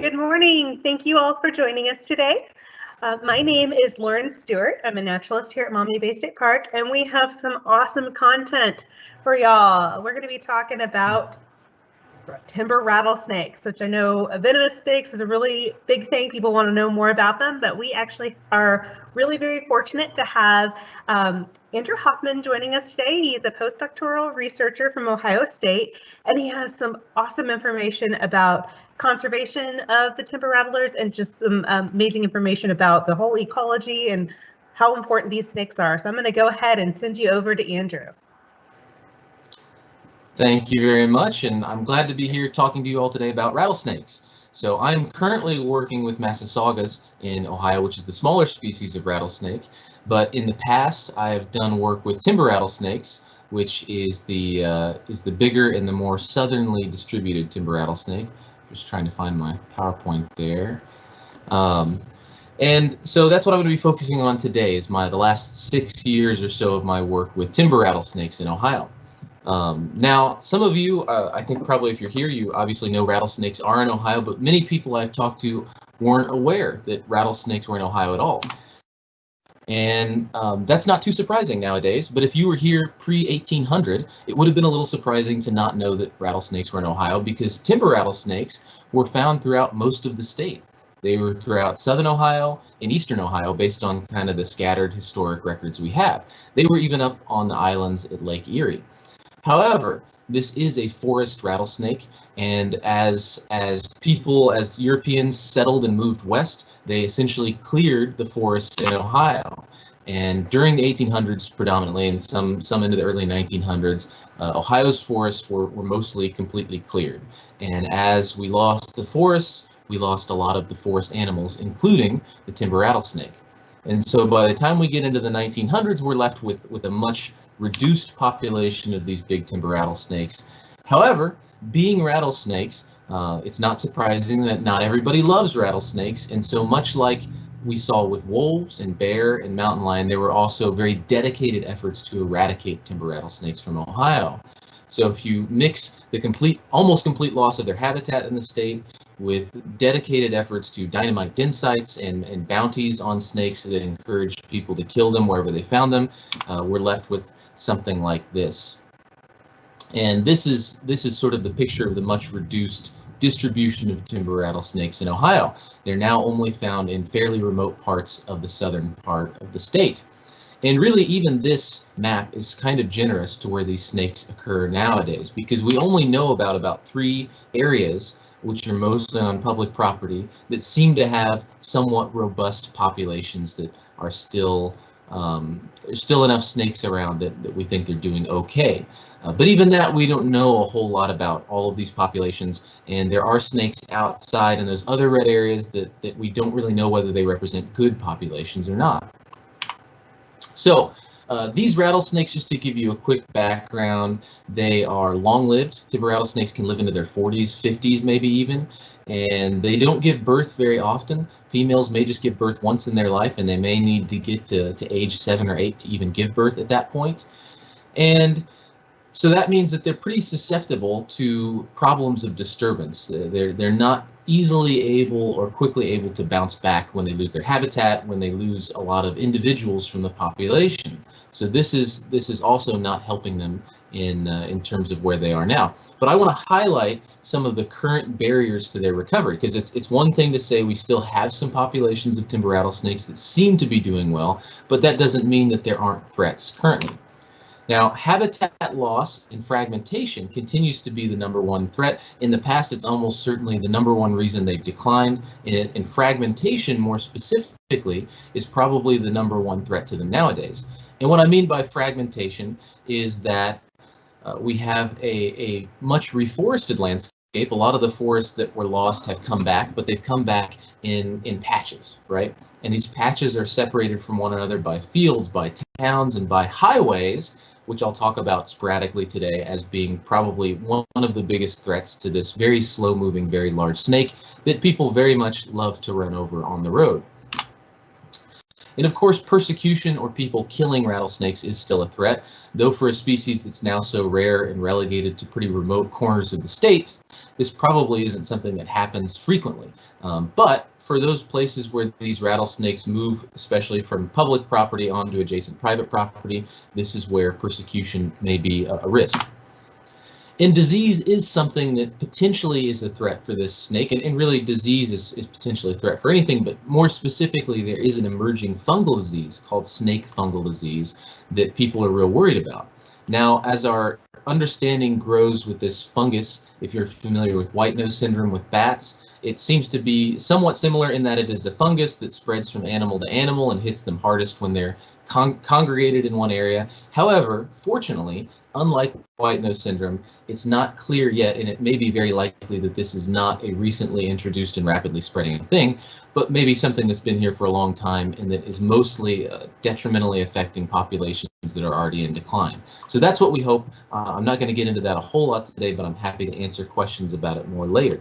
Good morning. Thank you all for joining us today. My name is Lauren Stewart. I'm a naturalist here at Maumee Bay State Park, and we have some awesome content for y'all. We're going to be talking about timber rattlesnakes, which I know venomous snakes is a really big thing. People want to know more about them, but we actually are really very fortunate to have Andrew Hoffman joining us today. He's a postdoctoral researcher from Ohio State, and he has some awesome information about conservation of the timber rattlers and just some amazing information about the whole ecology and how important these snakes are. So I'm going to go ahead and send you over to Andrew. Thank you very much, and I'm glad to be here talking to you all today about rattlesnakes. So I'm currently working with Massasaugas in Ohio, which is the smaller species of rattlesnake, but in the past I have done work with timber rattlesnakes, which is the bigger and the more southernly distributed timber rattlesnake. Just trying to find my PowerPoint there. And so that's what I'm going to be focusing on today, is the last 6 years or so of my work with timber rattlesnakes in Ohio. Now, some of you, I think probably if you're here, you obviously know rattlesnakes are in Ohio, but many people I've talked to weren't aware that rattlesnakes were in Ohio at all. And that's not too surprising nowadays, but if you were here pre-1800, it would have been a little surprising to not know that rattlesnakes were in Ohio, because timber rattlesnakes were found throughout most of the state. They were throughout southern Ohio and eastern Ohio, based on kind of the scattered historic records we have. They were even up on the islands at Lake Erie. However, this is a forest rattlesnake, and as Europeans settled and moved west, they essentially cleared the forest in Ohio. And during the 1800s predominantly, and some into the early 1900s, Ohio's forests were mostly completely cleared. And as we lost the forests, we lost a lot of the forest animals, including the timber rattlesnake. And so by the time we get into the 1900s, we're left with a much reduced population of these big timber rattlesnakes. However, being rattlesnakes, it's not surprising that not everybody loves rattlesnakes. And so much like we saw with wolves and bear and mountain lion, there were also very dedicated efforts to eradicate timber rattlesnakes from Ohio. So if you mix the almost complete loss of their habitat in the state with dedicated efforts to dynamite den sites and bounties on snakes that encouraged people to kill them wherever they found them, we're left with something like this. And this is sort of the picture of the much reduced distribution of timber rattlesnakes in Ohio. They're now only found in fairly remote parts of the southern part of the state. And really, even this map is kind of generous to where these snakes occur nowadays, because we only know about 3 areas, which are mostly on public property, that seem to have somewhat robust populations that are still, there's still enough snakes around that we think they're doing okay. But even that, we don't know a whole lot about all of these populations, and there are snakes outside in those other red areas that we don't really know whether they represent good populations or not. So these rattlesnakes, just to give you a quick background, they are long-lived. Timber rattlesnakes can live into their 40s, 50s, maybe even, and they don't give birth very often. Females may just give birth once in their life, and they may need to get to age 7 or 8 to even give birth at that point. And so that means that they're pretty susceptible to problems of disturbance. They're not easily able or quickly able to bounce back when they lose their habitat, when they lose a lot of individuals from the population. So this is also not helping them in terms of where they are now. But I want to highlight some of the current barriers to their recovery, because it's one thing to say we still have some populations of timber rattlesnakes that seem to be doing well, but that doesn't mean that there aren't threats currently. Now, habitat loss and fragmentation continues to be the #1 threat. In the past, it's almost certainly the #1 reason they've declined, and fragmentation, more specifically, is probably the #1 threat to them nowadays. And what I mean by fragmentation is that we have a much reforested landscape. A lot of the forests that were lost have come back, but they've come back in patches, right? And these patches are separated from one another by fields, by towns, and by highways, which I'll talk about sporadically today as being probably one of the biggest threats to this very slow-moving, very large snake that people very much love to run over on the road. And of course, persecution or people killing rattlesnakes is still a threat, though for a species that's now so rare and relegated to pretty remote corners of the state, this probably isn't something that happens frequently. But for those places where these rattlesnakes move, especially from public property onto adjacent private property, this is where persecution may be a risk. And disease is something that potentially is a threat for this snake, and really disease is potentially a threat for anything, but more specifically, there is an emerging fungal disease called snake fungal disease that people are real worried about. Now, as our understanding grows with this fungus, if you're familiar with white nose syndrome with bats, it seems to be somewhat similar in that it is a fungus that spreads from animal to animal and hits them hardest when they're congregated in one area. However, fortunately, unlike white nose syndrome, it's not clear yet, and it may be very likely that this is not a recently introduced and rapidly spreading thing, but maybe something that's been here for a long time and that is mostly detrimentally affecting populations that are already in decline. So that's what we hope. I'm not going to get into that a whole lot today, but I'm happy to answer questions about it more later.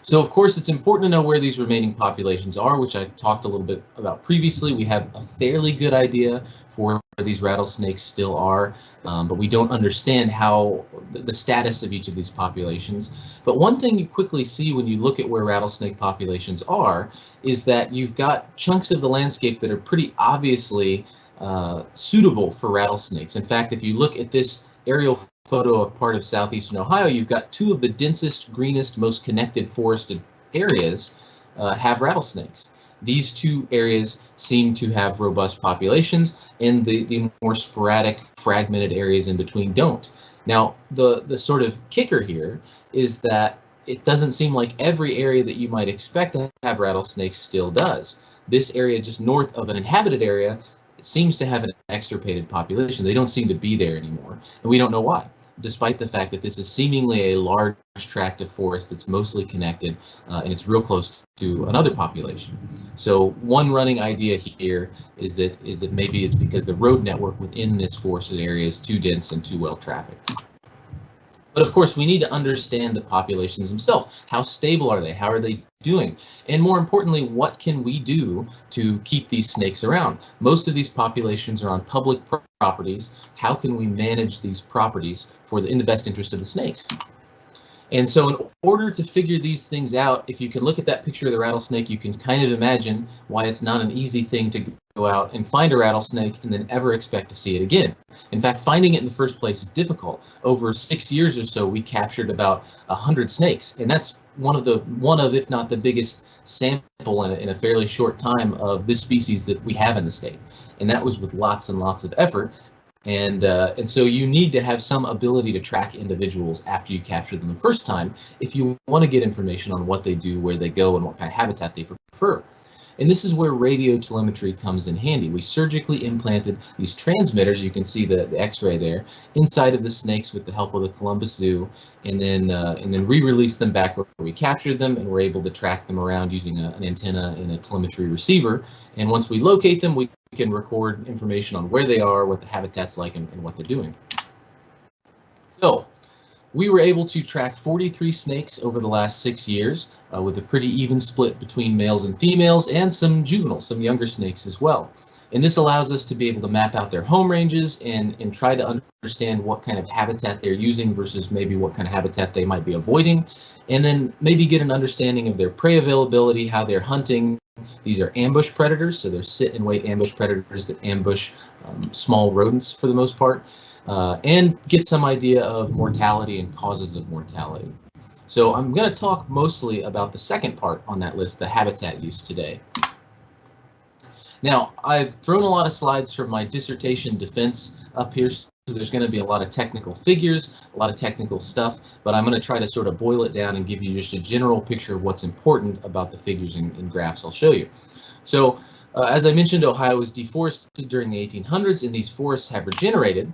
So of course, it's important to know where these remaining populations are, which I talked a little bit about previously. We have a fairly good idea for where these rattlesnakes still are, but we don't understand how the status of each of these populations. But one thing you quickly see when you look at where rattlesnake populations are is that you've got chunks of the landscape that are pretty obviously suitable for rattlesnakes. In fact, if you look at this aerial photo of part of southeastern Ohio, you've got two of the densest, greenest, most connected forested areas have rattlesnakes. These two areas seem to have robust populations, and the more sporadic, fragmented areas in between don't. Now, the sort of kicker here is that it doesn't seem like every area that you might expect to have rattlesnakes still does. This area just north of an inhabited area seems to have an extirpated population. They don't seem to be there anymore, and we don't know why, despite the fact that this is seemingly a large tract of forest that's mostly connected, and it's real close to another population. So one running idea here is that maybe it's because the road network within this forested area is too dense and too well trafficked. But of course, we need to understand the populations themselves. How stable are they? How are they doing? And more importantly, what can we do to keep these snakes around? Most of these populations are on public properties. How can we manage these properties in the best interest of the snakes? And so in order to figure these things out, if you can look at that picture of the rattlesnake, you can kind of imagine why it's not an easy thing to go out and find a rattlesnake and then ever expect to see it again. In fact, finding it in the first place is difficult. Over 6 years or so, we captured about 100 snakes, and that's one of, if not the biggest sample in a fairly short time of this species that we have in the state. And that was with lots and lots of effort. And so you need to have some ability to track individuals after you capture them the first time if you want to get information on what they do, where they go, and what kind of habitat they prefer. And this is where radio telemetry comes in handy. We surgically implanted these transmitters, you can see the X-ray there, inside of the snakes with the help of the Columbus Zoo, and then re-release them back where we captured them, and we're able to track them around using an antenna and a telemetry receiver. And once we locate them, we can record information on where they are, what the habitat's like, and what they're doing. So we were able to track 43 snakes over the last 6 years with a pretty even split between males and females, and some juveniles, some younger snakes as well. And this allows us to be able to map out their home ranges and try to understand what kind of habitat they're using versus maybe what kind of habitat they might be avoiding, and then maybe get an understanding of their prey availability, how they're hunting. These are ambush predators, so they're sit and wait ambush predators that ambush small rodents for the most part, and get some idea of mortality and causes of mortality. So I'm going to talk mostly about the second part on that list, the habitat use, today. Now, I've thrown a lot of slides from my dissertation defense up here, so there's going to be a lot of technical figures, a lot of technical stuff, but I'm going to try to sort of boil it down and give you just a general picture of what's important about the figures and graphs I'll show you. So, as I mentioned, Ohio was deforested during the 1800s, and these forests have regenerated.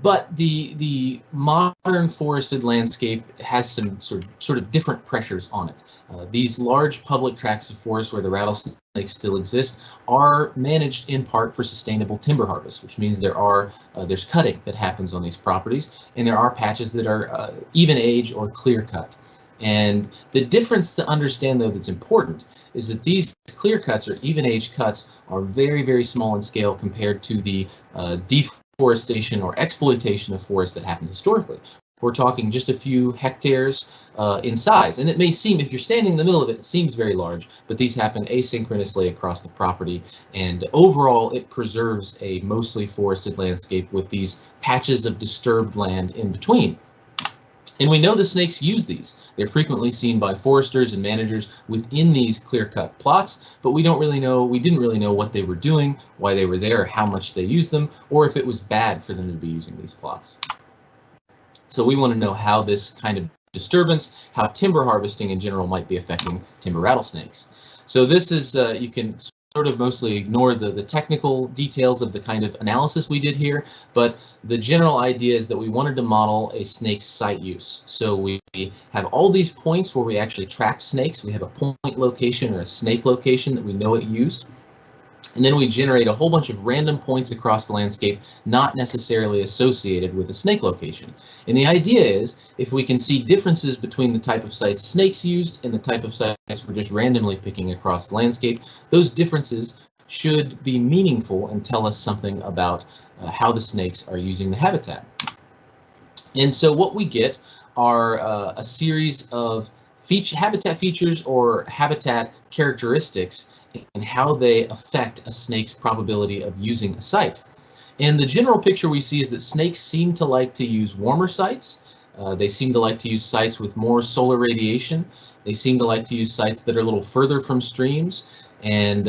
But the modern forested landscape has some sort of different pressures on it. These large public tracts of forest where the rattlesnakes still exist are managed in part for sustainable timber harvest, which means there's cutting that happens on these properties, and there are patches that are even age or clear cut. And the difference to understand, though, that's important is that these clear cuts or even age cuts are very, very small in scale compared to the deforestation or exploitation of forests that happened historically. We're talking just a few hectares in size, and it may seem, if you're standing in the middle of it, it seems very large, but these happen asynchronously across the property, and overall it preserves a mostly forested landscape with these patches of disturbed land in between. And we know the snakes use these. They're frequently seen by foresters and managers within these clear-cut plots, but we didn't really know what they were doing, why they were there, how much they used them, or if it was bad for them to be using these plots. So we want to know how this kind of disturbance, how timber harvesting in general might be affecting timber rattlesnakes. So this is, you can sort of mostly ignore the technical details of the kind of analysis we did here, but the general idea is that we wanted to model a snake's site use. So we have all these points where we actually track snakes. We have a point location or a snake location that we know it used. And then we generate a whole bunch of random points across the landscape, not necessarily associated with a snake location. And the idea is, if we can see differences between the type of sites snakes used and the type of sites we're just randomly picking across the landscape, those differences should be meaningful and tell us something about how the snakes are using the habitat. And so what we get are a series of habitat features or habitat characteristics and how they affect a snake's probability of using a site. And the general picture we see is that snakes seem to like to use warmer sites. They seem to like to use sites with more solar radiation. They seem to like to use sites that are a little further from streams. And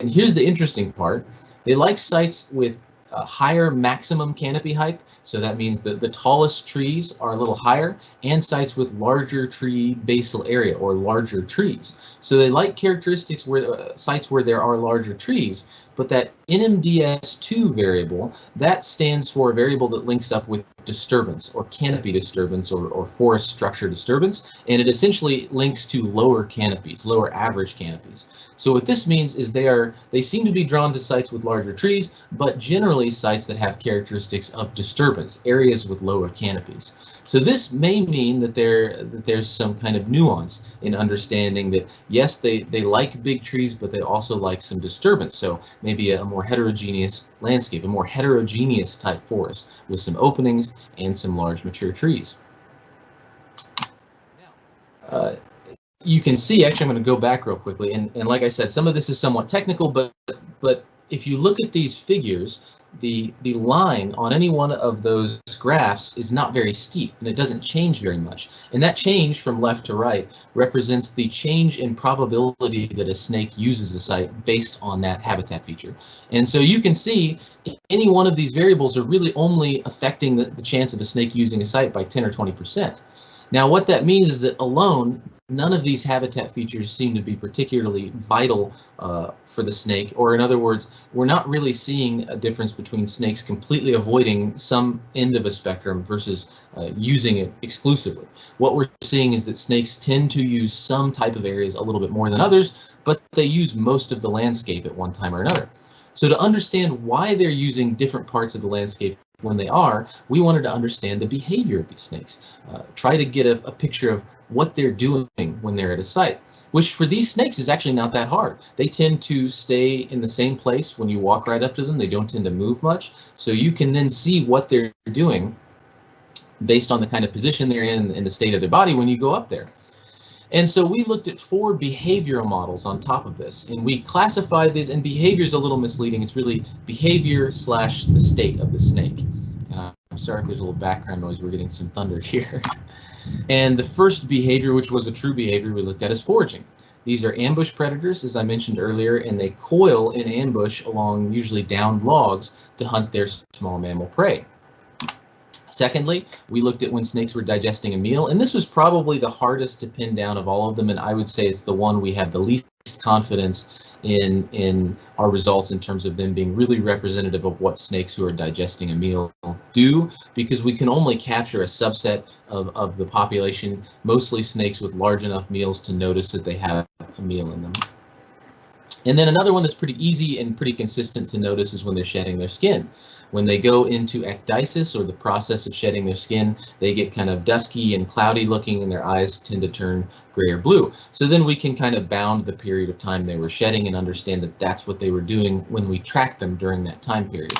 here's the interesting part. They like sites with higher maximum canopy height, so that means that the tallest trees are a little higher, and sites with larger tree basal area or larger trees. So they like characteristics where sites where there are larger trees, but that NMDS2 variable, that stands for a variable that links up with disturbance or canopy disturbance or forest structure disturbance, and it essentially links to lower canopies, lower average canopies. So what this means is they seem to be drawn to sites with larger trees, but generally sites that have characteristics of disturbance, areas with lower canopies. So this may mean that there's some kind of nuance in understanding that yes, they like big trees, but they also like some disturbance. So maybe a more heterogeneous landscape, a more heterogeneous type forest with some openings and some large mature trees. You can see, actually, I'm going to go back real quickly, and like I said, some of this is somewhat technical, but if you look at these figures, the line on any one of those graphs is not very steep, and it doesn't change very much. And that change from left to right represents the change in probability that a snake uses a site based on that habitat feature. And so you can see any one of these variables are really only affecting the chance of a snake using a site by 10 or 20%. Now, what that means is that alone, none of these habitat features seem to be particularly vital for the snake, or in other words, we're not really seeing a difference between snakes completely avoiding some end of a spectrum versus using it exclusively. What we're seeing is that snakes tend to use some type of areas a little bit more than others, but they use most of the landscape at one time or another. So to understand why they're using different parts of the landscape when they are, we wanted to understand the behavior of these snakes, try to get a picture of what they're doing when they're at a site, which for these snakes is actually not that hard. They tend to stay in the same place when you walk right up to them. They don't tend to move much, so you can then see what they're doing based on the kind of position they're in and the state of their body when you go up there. And so we looked at 4 behavioral models on top of this, and we classified these, and behavior is a little misleading. It's really behavior / the state of the snake. I'm sorry if there's a little background noise. We're getting some thunder here. And the first behavior, which was a true behavior we looked at, is foraging. These are ambush predators, as I mentioned earlier, and they coil in ambush along usually downed logs to hunt their small mammal prey. Secondly, we looked at when snakes were digesting a meal, and this was probably the hardest to pin down of all of them, and I would say it's the one we have the least confidence in our results in terms of them being really representative of what snakes who are digesting a meal do, because we can only capture a subset of the population, mostly snakes with large enough meals to notice that they have a meal in them. And then another one that's pretty easy and pretty consistent to notice is when they're shedding their skin. When they go into ecdysis, or the process of shedding their skin, they get kind of dusky and cloudy looking, and their eyes tend to turn gray or blue. So then we can kind of bound the period of time they were shedding and understand that that's what they were doing when we tracked them during that time period.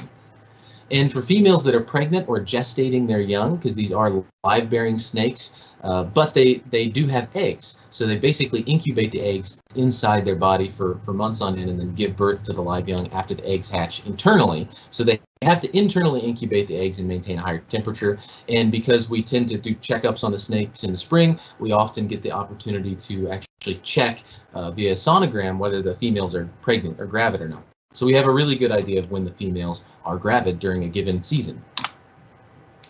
And for females that are pregnant or gestating their young, because these are live-bearing snakes, but they do have eggs. So they basically incubate the eggs inside their body for months on end and then give birth to the live young after the eggs hatch internally. So they have to internally incubate the eggs and maintain a higher temperature. And because we tend to do checkups on the snakes in the spring, we often get the opportunity to actually check via sonogram whether the females are pregnant or gravid or not. So we have a really good idea of when the females are gravid during a given season.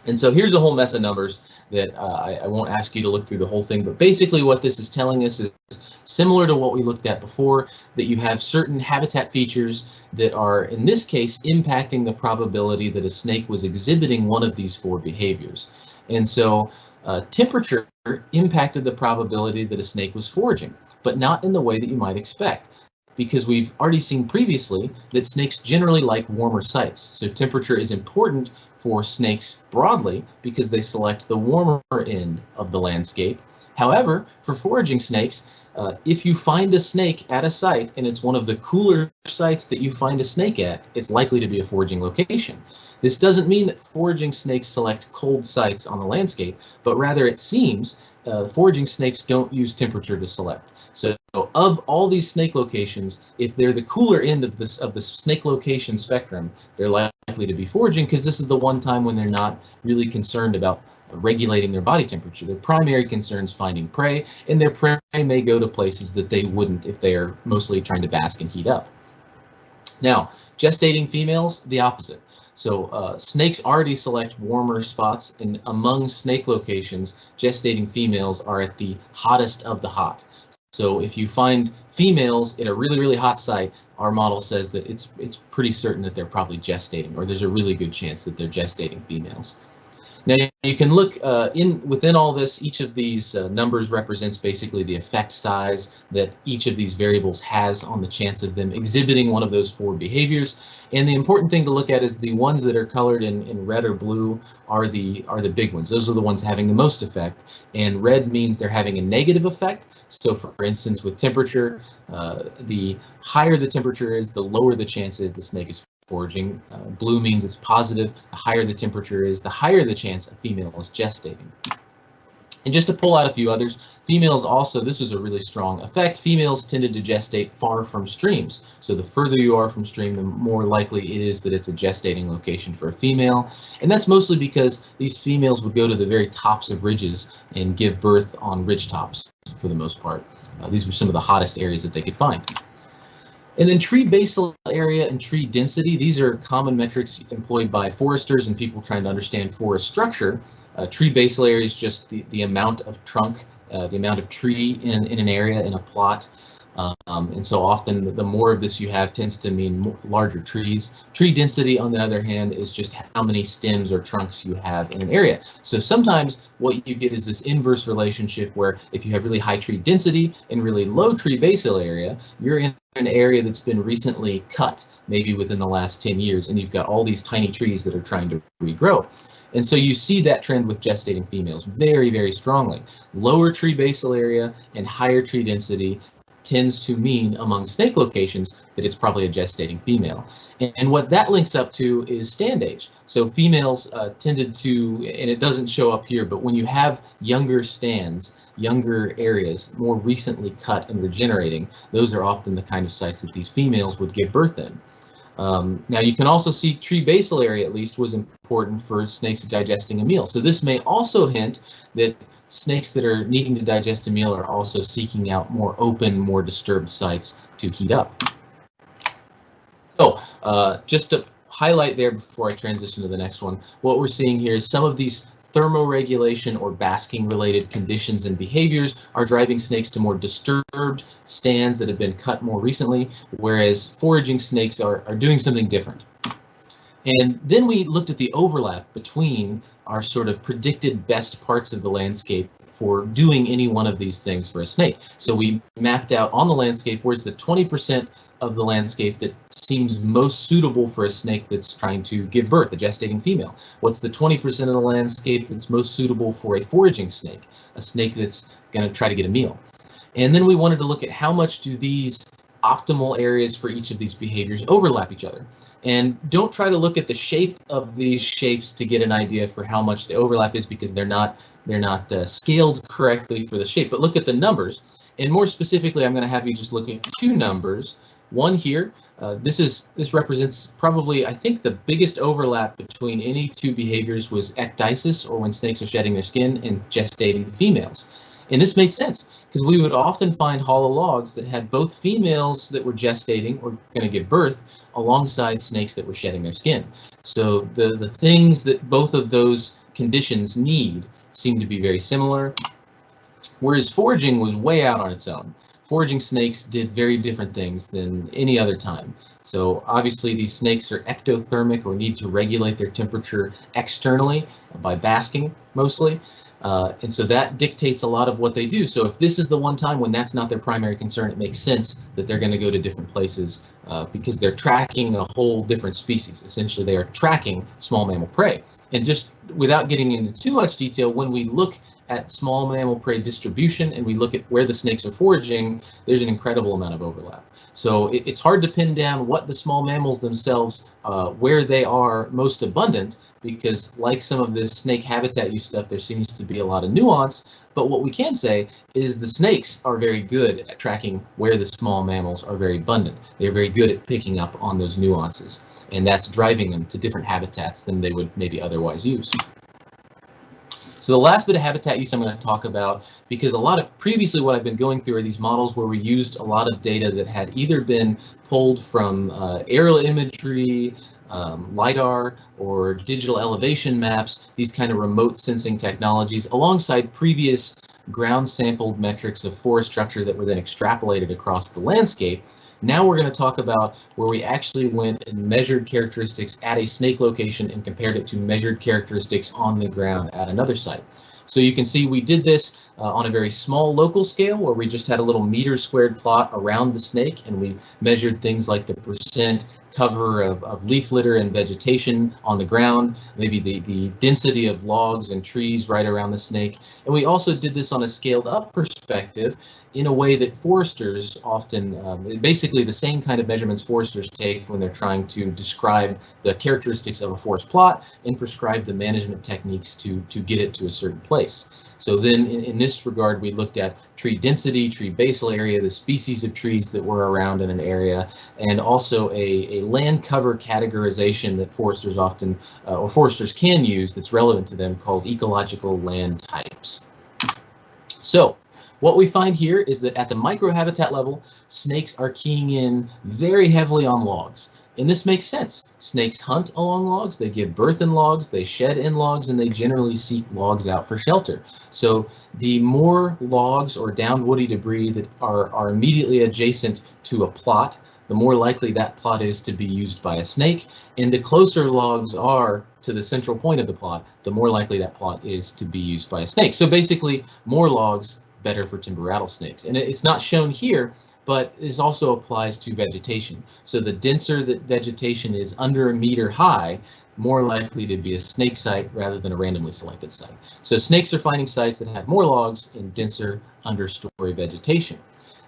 And so here's a whole mess of numbers that I won't ask you to look through the whole thing, but basically what this is telling us is similar to what we looked at before, that you have certain habitat features that are, in this case, impacting the probability that a snake was exhibiting one of these 4 behaviors. And so temperature impacted the probability that a snake was foraging, but not in the way that you might expect, because we've already seen previously that snakes generally like warmer sites. So temperature is important for snakes broadly because they select the warmer end of the landscape. However, for foraging snakes, if you find a snake at a site and it's one of the cooler sites that you find a snake at, it's likely to be a foraging location. This doesn't mean that foraging snakes select cold sites on the landscape, but rather it seems foraging snakes don't use temperature to select. So of all these snake locations, if they're the cooler end of the snake location spectrum, they're likely to be foraging because this is the one time when they're not really concerned about regulating their body temperature. Their primary concern is finding prey, and their prey may go to places that they wouldn't if they are mostly trying to bask and heat up. Now, gestating females, the opposite. So snakes already select warmer spots, and among snake locations, gestating females are at the hottest of the hot. So if you find females at a really, really hot site, our model says that it's pretty certain that they're probably gestating, or there's a really good chance that they're gestating females. Now you can look within all this, each of these numbers represents basically the effect size that each of these variables has on the chance of them exhibiting one of those 4 behaviors. And the important thing to look at is the ones that are colored in red or blue are the big ones. Those are the ones having the most effect. And red means they're having a negative effect. So for instance, with temperature, the higher the temperature is, the lower the chance is the snake is foraging. Blue means it's positive. The higher the temperature is, the higher the chance a female is gestating. And just to pull out a few others, females also, this was a really strong effect. Females tended to gestate far from streams. So the further you are from stream, the more likely it is that it's a gestating location for a female. And that's mostly because these females would go to the very tops of ridges and give birth on ridge tops for the most part. These were some of the hottest areas that they could find. And then tree basal area and tree density, these are common metrics employed by foresters and people trying to understand forest structure. Tree basal area is just the amount of trunk, the amount of tree in an area, in a plot. And so often the more of this you have tends to mean larger trees. Tree density, on the other hand, is just how many stems or trunks you have in an area. So sometimes what you get is this inverse relationship where if you have really high tree density and really low tree basal area, you're in an area that's been recently cut, maybe within the last 10 years, and you've got all these tiny trees that are trying to regrow. And so you see that trend with gestating females very, very strongly. Lower tree basal area and higher tree density tends to mean among snake locations that it's probably a gestating female. And what that links up to is stand age. So females tended to, and it doesn't show up here, but when you have younger stands, younger areas, more recently cut and regenerating, those are often the kind of sites that these females would give birth in. Now you can also see tree basal area at least was important for snakes digesting a meal. So this may also hint that snakes that are needing to digest a meal are also seeking out more open, more disturbed sites to heat up. So just to highlight there before I transition to the next one, what we're seeing here is some of these thermoregulation or basking related conditions and behaviors are driving snakes to more disturbed stands that have been cut more recently, whereas foraging snakes are doing something different. And then we looked at the overlap between our sort of predicted best parts of the landscape for doing any one of these things for a snake. So we mapped out on the landscape where's the 20% of the landscape that seems most suitable for a snake that's trying to give birth, a gestating female. What's the 20% of the landscape that's most suitable for a foraging snake, a snake that's going to try to get a meal. And then we wanted to look at how much do these optimal areas for each of these behaviors overlap each other. And don't try to look at the shape of these shapes to get an idea for how much the overlap is, because they're not scaled correctly for the shape, but look at the numbers. And more specifically, I'm going to have you just look at two numbers. One here, this represents probably, I think, the biggest overlap between any two behaviors was ecdysis, or when snakes are shedding their skin, and gestating females. And this made sense because we would often find hollow logs that had both females that were gestating or going to give birth alongside snakes that were shedding their skin. So the things that both of those conditions need seem to be very similar, whereas foraging was way out on its own. Foraging snakes did very different things than any other time. So obviously these snakes are ectothermic, or need to regulate their temperature externally by basking mostly. And so that dictates a lot of what they do. So if this is the one time when that's not their primary concern, it makes sense that they're going to go to different places because they're tracking a whole different species. Essentially, they are tracking small mammal prey. And just without getting into too much detail, when we look at small mammal prey distribution and we look at where the snakes are foraging, there's an incredible amount of overlap. So it's hard to pin down what the small mammals themselves, where they are most abundant, because like some of this snake habitat use stuff, there seems to be a lot of nuance. But what we can say is the snakes are very good at tracking where the small mammals are very abundant. They're very good at picking up on those nuances, and that's driving them to different habitats than they would maybe otherwise use. So the last bit of habitat use I'm going to talk about, because a lot of previously what I've been going through are these models where we used a lot of data that had either been pulled from aerial imagery, LiDAR, or digital elevation maps, these kind of remote sensing technologies, alongside previous ground sampled metrics of forest structure that were then extrapolated across the landscape. Now we're going to talk about where we actually went and measured characteristics at a snake location and compared it to measured characteristics on the ground at another site. So you can see we did this on a very small local scale, where we just had a little meter squared plot around the snake, and we measured things like the percent cover of leaf litter and vegetation on the ground, maybe the density of logs and trees right around the snake. And we also did this on a scaled up perspective in a way that foresters often, basically the same kind of measurements foresters take when they're trying to describe the characteristics of a forest plot and prescribe the management techniques to get it to a certain place. So then in this regard, we looked at tree density, tree basal area, the species of trees that were around in an area, and also a land cover categorization that foresters often, or foresters can use, that's relevant to them, called ecological land types. So what we find here is that at the microhabitat level, snakes are keying in very heavily on logs. And this makes sense. Snakes hunt along logs, they give birth in logs, they shed in logs, and they generally seek logs out for shelter. So the more logs or down woody debris that are immediately adjacent to a plot, the more likely that plot is to be used by a snake. And the closer logs are to the central point of the plot, the more likely that plot is to be used by a snake. So basically, more logs, better for timber rattlesnakes. And it's not shown here, but this also applies to vegetation. So the denser that vegetation is under a meter high, more likely to be a snake site rather than a randomly selected site. So snakes are finding sites that have more logs in denser understory vegetation.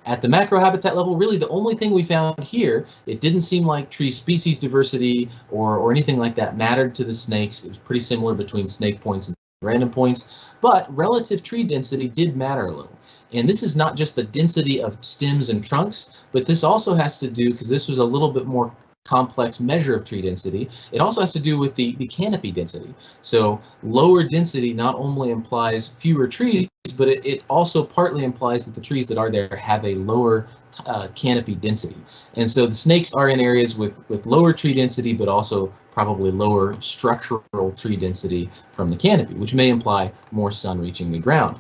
At the macro habitat level, really the only thing we found here, it didn't seem like tree species diversity or anything like that mattered to the snakes. It was pretty similar between snake points and random points, but relative tree density did matter a little. And this is not just the density of stems and trunks, but this also has to do, because this was a little bit more complex measure of tree density, it also has to do with the canopy density. So lower density not only implies fewer trees, but it also partly implies that the trees that are there have a lower canopy density. And so the snakes are in areas with lower tree density, but also probably lower structural tree density from the canopy, which may imply more sun reaching the ground.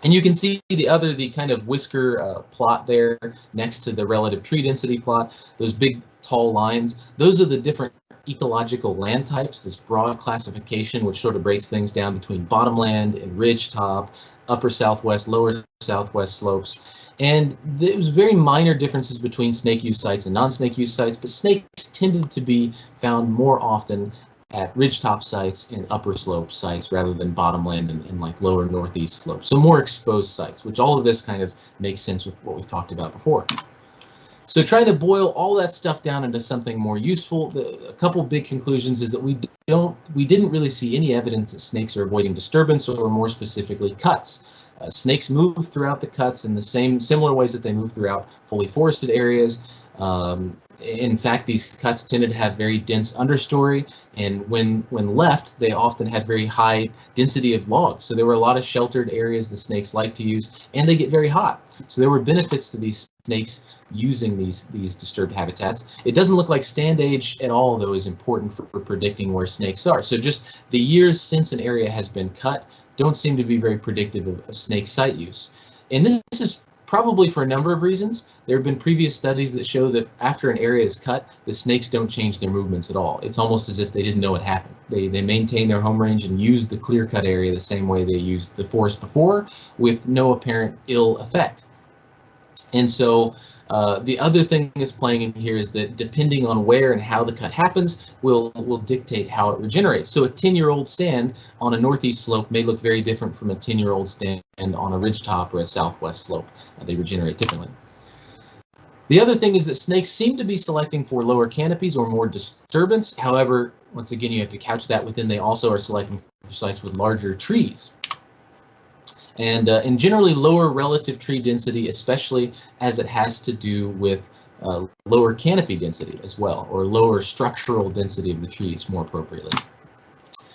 And you can see the kind of whisker plot there next to the relative tree density plot, those big tall lines, those are the different ecological land types, this broad classification which sort of breaks things down between bottomland and ridge top, upper southwest, lower southwest slopes. And there was very minor differences between snake use sites and non-snake use sites, but snakes tended to be found more often at ridgetop sites and upper slope sites rather than bottomland and like lower northeast slopes. So more exposed sites, which all of this kind of makes sense with what we've talked about before. So trying to boil all that stuff down into something more useful, a couple big conclusions is that we didn't really see any evidence that snakes are avoiding disturbance, or more specifically cuts. Snakes move throughout the cuts in the similar ways that they move throughout fully forested areas. In fact, these cuts tended to have very dense understory, and when left, they often had very high density of logs. So there were a lot of sheltered areas the snakes like to use, and they get very hot. So there were benefits to these snakes using these disturbed habitats. It doesn't look like stand age at all, though, is important for predicting where snakes are. So just the years since an area has been cut don't seem to be very predictive of snake site use. And this is probably for a number of reasons. There have been previous studies that show that after an area is cut, the snakes don't change their movements at all. It's almost as if they didn't know what happened. They maintain their home range and use the clear-cut area the same way they used the forest before, with no apparent ill effect. And so the other thing that's playing in here is that depending on where and how the cut happens will dictate how it regenerates. So a 10-year-old stand on a northeast slope may look very different from a 10-year-old stand on a ridgetop or a southwest slope. They regenerate differently. The other thing is that snakes seem to be selecting for lower canopies or more disturbance. However, once again, you have to couch that within they also are selecting for sites with larger trees. And generally lower relative tree density, especially as it has to do with lower canopy density as well, or lower structural density of the trees more appropriately.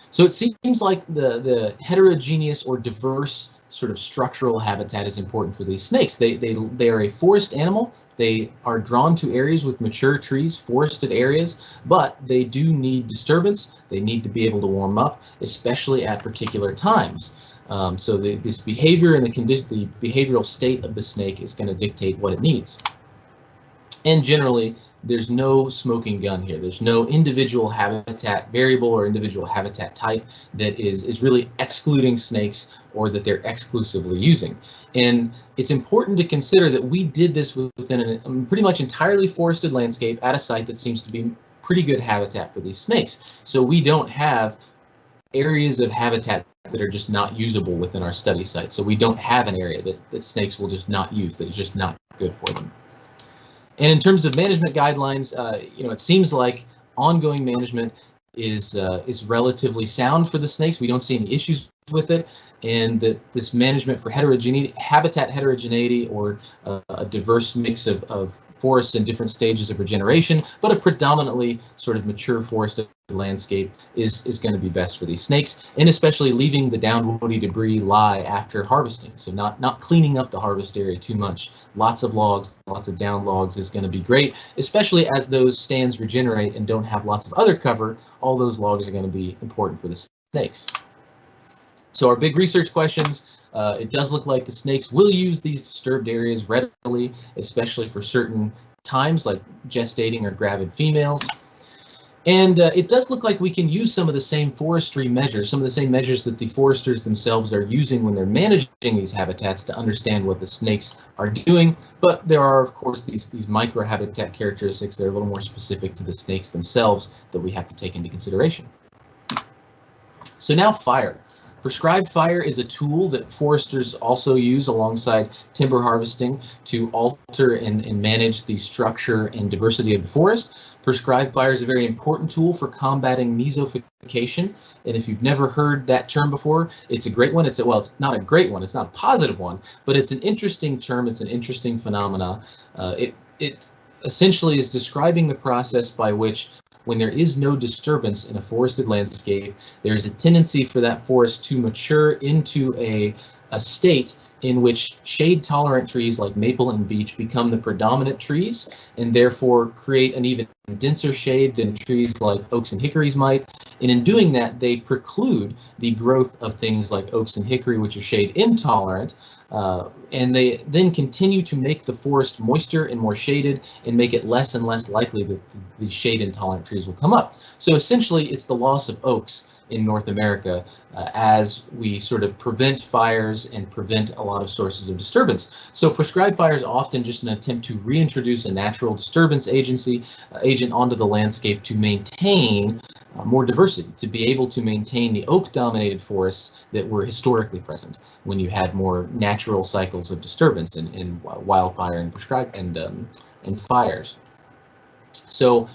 So it seems like the heterogeneous or diverse sort of structural habitat is important for these snakes. They are a forest animal. They are drawn to areas with mature trees, forested areas, but they do need disturbance. They need to be able to warm up, especially at particular times. So this behavior and the behavioral state of the snake is going to dictate what it needs. And generally, there's no smoking gun here. There's no individual habitat variable or individual habitat type that is really excluding snakes or that they're exclusively using. And it's important to consider that we did this within a pretty much entirely forested landscape at a site that seems to be pretty good habitat for these snakes. So we don't have areas of habitat that are just not usable within our study site. So we don't have an area that snakes will just not use, that is just not good for them. And in terms of management guidelines, it seems like ongoing management is relatively sound for the snakes. We don't see any issues with it, and that this management for habitat heterogeneity or a diverse mix of forests in different stages of regeneration, but a predominantly sort of mature forested landscape is going to be best for these snakes, and especially leaving the down woody debris lie after harvesting. So not cleaning up the harvest area too much. Lots of logs, lots of down logs is going to be great, especially as those stands regenerate and don't have lots of other cover. All those logs are going to be important for the snakes. So our big research questions, it does look like the snakes will use these disturbed areas readily, especially for certain times like gestating or gravid females. And it does look like we can use some of the same forestry measures, some of the same measures that the foresters themselves are using when they're managing these habitats to understand what the snakes are doing. But there are, of course, these micro-habitat characteristics that are a little more specific to the snakes themselves that we have to take into consideration. So now fire. Prescribed fire is a tool that foresters also use alongside timber harvesting to alter and manage the structure and diversity of the forest. Prescribed fire is a very important tool for combating mesophication. And if you've never heard that term before, it's a great one. It's not a great one. It's not a positive one, but it's an interesting term. It's an interesting phenomena. It essentially is describing the process by which, when there is no disturbance in a forested landscape, there's a tendency for that forest to mature into a state in which shade-tolerant trees like maple and beech become the predominant trees, and therefore create an even denser shade than trees like oaks and hickories might. And in doing that, they preclude the growth of things like oaks and hickory, which are shade intolerant, And they then continue to make the forest moister and more shaded and make it less and less likely that the shade intolerant trees will come up. So essentially, it's the loss of oaks in North America as we sort of prevent fires and prevent a lot of sources of disturbance. So prescribed fire is often just an attempt to reintroduce a natural disturbance agent onto the landscape to maintain more diversity, to be able to maintain the oak-dominated forests that were historically present when you had more natural cycles of disturbance in wildfire and prescribed and fires. So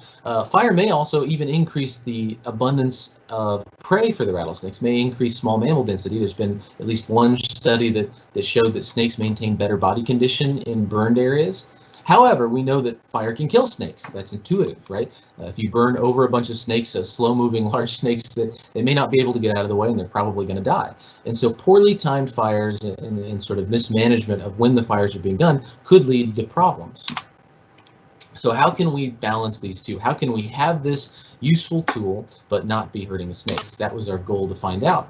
fire may also even increase the abundance of prey for the rattlesnakes, may increase small mammal density. There's been at least one study that showed that snakes maintain better body condition in burned areas. However, we know that fire can kill snakes. That's intuitive, right? If you burn over a bunch of snakes, slow-moving large snakes, that they may not be able to get out of the way and they're probably going to die. And so poorly timed fires and sort of mismanagement of when the fires are being done could lead to problems. So how can we balance these two? How can we have this useful tool but not be hurting the snakes? That was our goal to find out.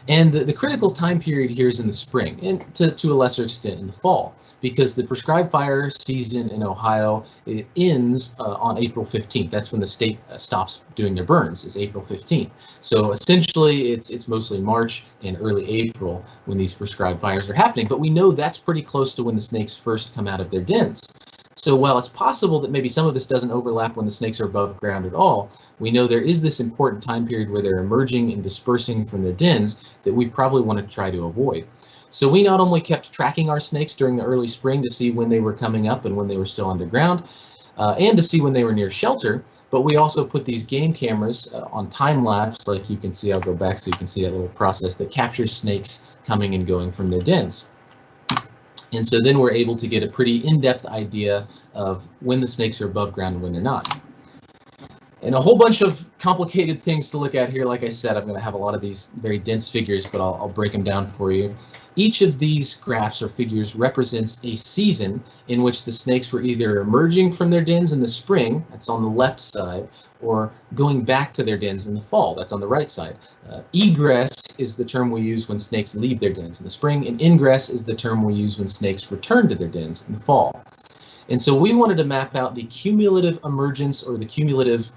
And the critical time period here is in the spring, and to a lesser extent in the fall, because the prescribed fire season in Ohio, it ends on April 15th. That's when the state stops doing their burns, is April 15th. So essentially, it's mostly March and early April when these prescribed fires are happening. But we know that's pretty close to when the snakes first come out of their dens. So while it's possible that maybe some of this doesn't overlap when the snakes are above ground at all, we know there is this important time period where they're emerging and dispersing from their dens that we probably want to try to avoid. So we not only kept tracking our snakes during the early spring to see when they were coming up and when they were still underground, and to see when they were near shelter, but we also put these game cameras on time lapse, like you can see. I'll go back so you can see that little process that captures snakes coming and going from their dens. And so then we're able to get a pretty in-depth idea of when the snakes are above ground and when they're not. And a whole bunch of complicated things to look at here. Like I said, I'm going to have a lot of these very dense figures, but I'll break them down for you. Each of these graphs or figures represents a season in which the snakes were either emerging from their dens in the spring, that's on the left side, or going back to their dens in the fall, that's on the right side. Egress is the term we use when snakes leave their dens in the spring, and ingress is the term we use when snakes return to their dens in the fall. And so we wanted to map out the cumulative emergence or the cumulative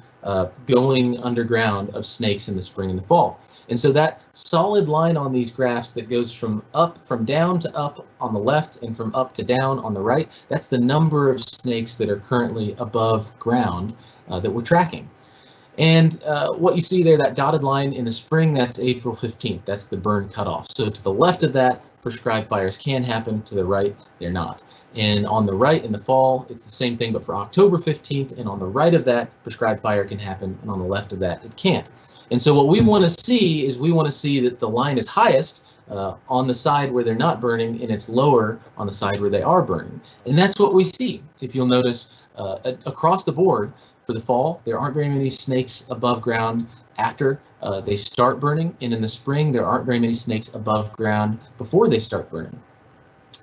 going underground of snakes in the spring and the fall. And so that solid line on these graphs that goes from down to up on the left and from up to down on the right, that's the number of snakes that are currently above ground that we're tracking. And what you see there, that dotted line in the spring, that's April 15th. That's the burn cutoff. So to the left of that, prescribed fires can happen. To the right, they're not. And on the right in the fall, it's the same thing, but for October 15th, and on the right of that, prescribed fire can happen, and on the left of that, it can't. And so what we want to see is we want to see that the line is highest on the side where they're not burning, and it's lower on the side where they are burning. And that's what we see. If you'll notice, across the board for the fall, there aren't very many snakes above ground after they start burning, and in the spring, there aren't very many snakes above ground before they start burning.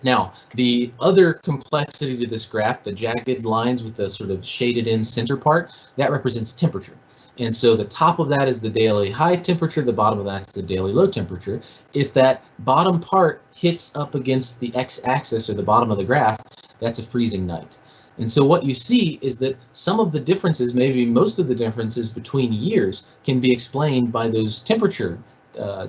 Now, the other complexity to this graph, the jagged lines with the sort of shaded in center part, that represents temperature. And so the top of that is the daily high temperature, the bottom of that's the daily low temperature. If that bottom part hits up against the x-axis or the bottom of the graph, that's a freezing night. And so what you see is that some of the differences, maybe most of the differences between years, can be explained by those temperature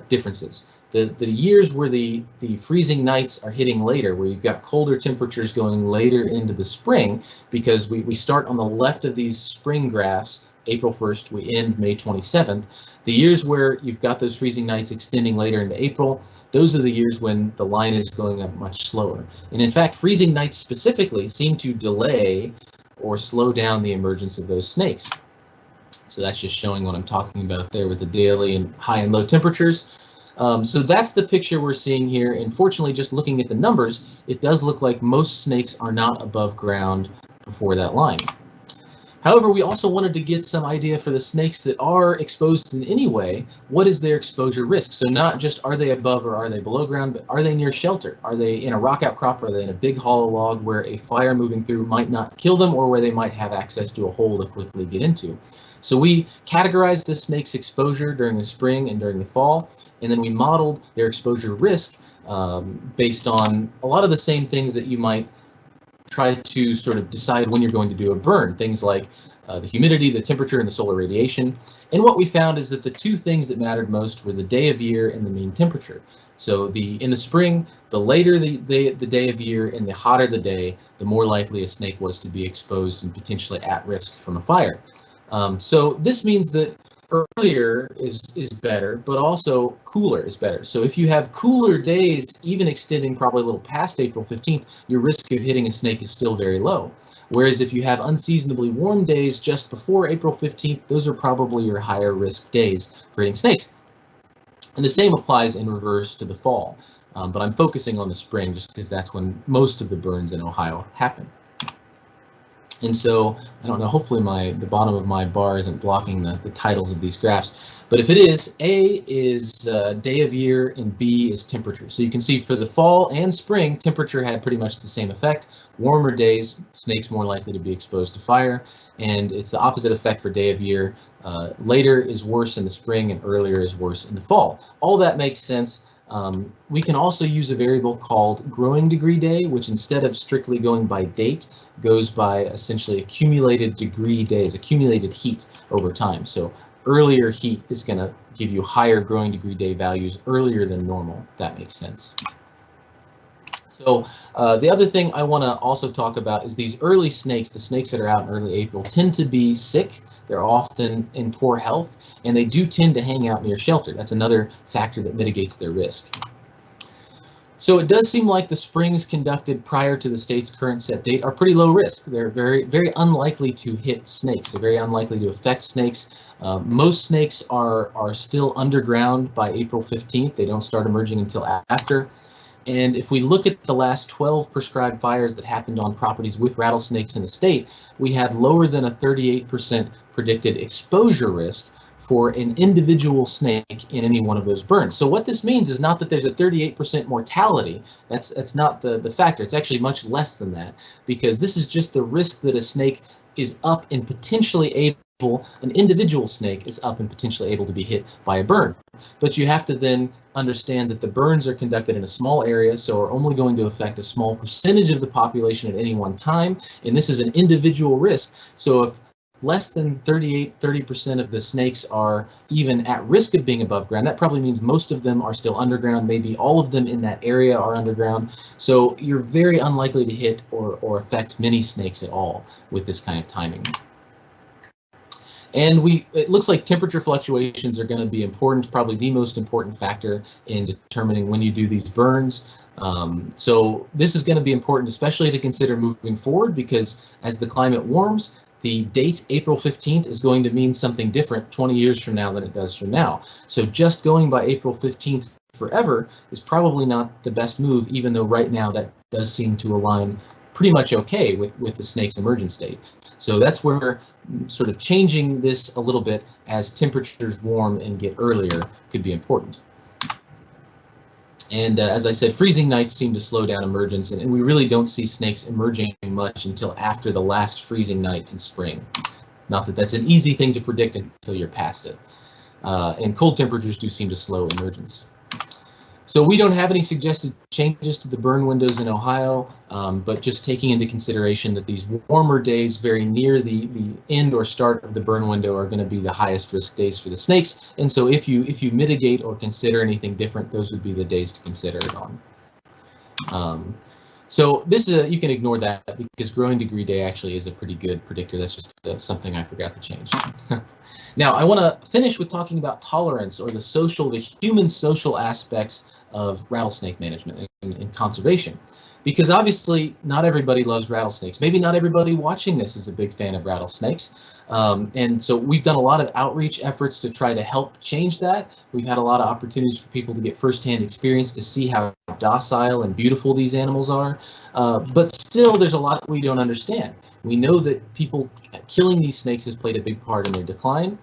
differences. The years where the freezing nights are hitting later, where you've got colder temperatures going later into the spring, because we start on the left of these spring graphs, April 1st, we end May 27th. The years where you've got those freezing nights extending later into April, those are the years when the line is going up much slower. And in fact, freezing nights specifically seem to delay or slow down the emergence of those snakes. So that's just showing what I'm talking about there with the daily and high and low temperatures. So that's the picture we're seeing here. And fortunately, just looking at the numbers, it does look like most snakes are not above ground before that line. However, we also wanted to get some idea for the snakes that are exposed in any way, what is their exposure risk? So not just are they above or are they below ground, but are they near shelter? Are they in a rock outcrop? Are they in a big hollow log where a fire moving through might not kill them, or where they might have access to a hole to quickly get into? So we categorized the snake's exposure during the spring and during the fall, and then we modeled their exposure risk based on a lot of the same things that you might try to sort of decide when you're going to do a burn, things like the humidity, the temperature, and the solar radiation. And what we found is that the two things that mattered most were the day of year and the mean temperature. So in the spring, the later the day of year and the hotter the day, the more likely a snake was to be exposed and potentially at risk from a fire. So this means that earlier is better, but also cooler is better. So if you have cooler days, even extending probably a little past April 15th, your risk of hitting a snake is still very low. Whereas if you have unseasonably warm days just before April 15th, those are probably your higher risk days for hitting snakes. And the same applies in reverse to the fall. But I'm focusing on the spring just because that's when most of the burns in Ohio happen. And so, I don't know, hopefully the bottom of my bar isn't blocking the titles of these graphs, but if it is, A is day of year and B is temperature. So you can see for the fall and spring, temperature had pretty much the same effect. Warmer days, snakes more likely to be exposed to fire, and it's the opposite effect for day of year. Later is worse in the spring and earlier is worse in the fall. All that makes sense. We can also use a variable called growing degree day, which instead of strictly going by date, goes by essentially accumulated degree days, accumulated heat over time. So earlier heat is going to give you higher growing degree day values earlier than normal, if that makes sense. So the other thing I want to also talk about is these early snakes, the snakes that are out in early April, tend to be sick. They're often in poor health, and they do tend to hang out near shelter. That's another factor that mitigates their risk. So it does seem like the springs conducted prior to the state's current set date are pretty low risk. They're very, very unlikely to hit snakes. They're very unlikely to affect snakes. Most snakes are still underground by April 15th. They don't start emerging until after. And if we look at the last 12 prescribed fires that happened on properties with rattlesnakes in the state, we had lower than a 38% predicted exposure risk for an individual snake in any one of those burns. So what this means is not that there's a 38% mortality. That's not the factor. It's actually much less than that, because this is just the risk that a snake is up and potentially able, an individual snake is up and potentially able to be hit by a burn. But you have to then understand that the burns are conducted in a small area, so are only going to affect a small percentage of the population at any one time, and this is an individual risk. So if less than 30% of the snakes are even at risk of being above ground, that probably means most of them are still underground. Maybe all of them in that area are underground. So you're very unlikely to hit or affect many snakes at all with this kind of timing. And it looks like temperature fluctuations are going to be important, probably the most important factor in determining when you do these burns. So this is going to be important, especially to consider moving forward, because as the climate warms, the date April 15th is going to mean something different 20 years from now than it does from now. So just going by April 15th forever is probably not the best move, even though right now that does seem to align pretty much okay with the snake's emergence date. So that's where sort of changing this a little bit as temperatures warm and get earlier could be important. And as I said, freezing nights seem to slow down emergence, and we really don't see snakes emerging much until after the last freezing night in spring. Not that that's an easy thing to predict until you're past it. And cold temperatures do seem to slow emergence. So we don't have any suggested changes to the burn windows in Ohio, but just taking into consideration that these warmer days very near the end or start of the burn window are going to be the highest risk days for the snakes. And so if you mitigate or consider anything different, those would be the days to consider it on. So this you can ignore that because growing degree day actually is a pretty good predictor. That's just something I forgot to change. Now I want to finish with talking about tolerance, or the human social aspects of rattlesnake management and conservation. because obviously not everybody loves rattlesnakes. Maybe not everybody watching this is a big fan of rattlesnakes. And so we've done a lot of outreach efforts to try to help change that. We've had a lot of opportunities for people to get firsthand experience to see how docile and beautiful these animals are. But still, there's a lot we don't understand. We know that people killing these snakes has played a big part in their decline.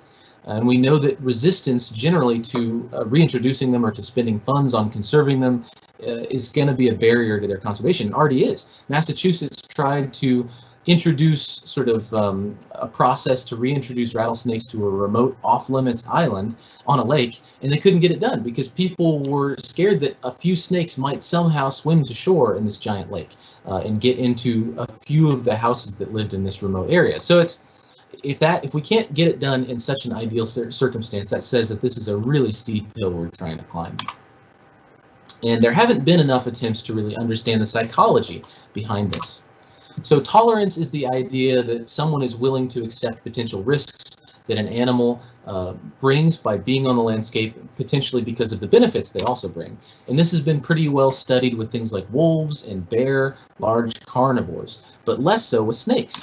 And we know that resistance generally to reintroducing them or to spending funds on conserving them is going to be a barrier to their conservation. It already is. Massachusetts tried to introduce sort of a process to reintroduce rattlesnakes to a remote off-limits island on a lake, and they couldn't get it done because people were scared that a few snakes might somehow swim to shore in this giant lake and get into a few of the houses that lived in this remote area. So it's if we can't get it done in such an ideal circumstance, that says that this is a really steep hill we're trying to climb. And there haven't been enough attempts to really understand the psychology behind this. So tolerance is the idea that someone is willing to accept potential risks that an animal brings by being on the landscape, potentially because of the benefits they also bring. And this has been pretty well studied with things like wolves and bear, large carnivores, but less so with snakes.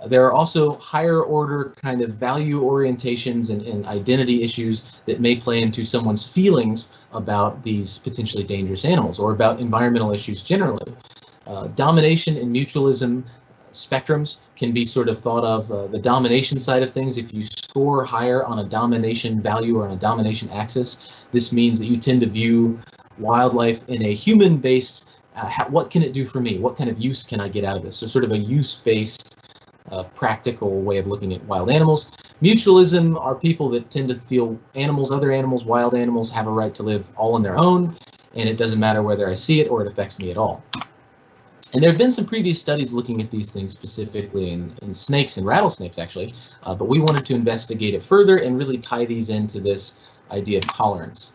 There are also higher order kind of value orientations and identity issues that may play into someone's feelings about these potentially dangerous animals or about environmental issues generally. Domination and mutualism spectrums can be sort of thought of the domination side of things. If you score higher on a domination value or on a domination axis, this means that you tend to view wildlife in a human-based, what can it do for me? What kind of use can I get out of this? So sort of a use-based practical way of looking at wild animals. Mutualism are people that tend to feel other animals, wild animals have a right to live all on their own, and it doesn't matter whether I see it or it affects me at all. And there have been some previous studies looking at these things specifically in snakes and rattlesnakes, actually, but we wanted to investigate it further and really tie these into this idea of tolerance.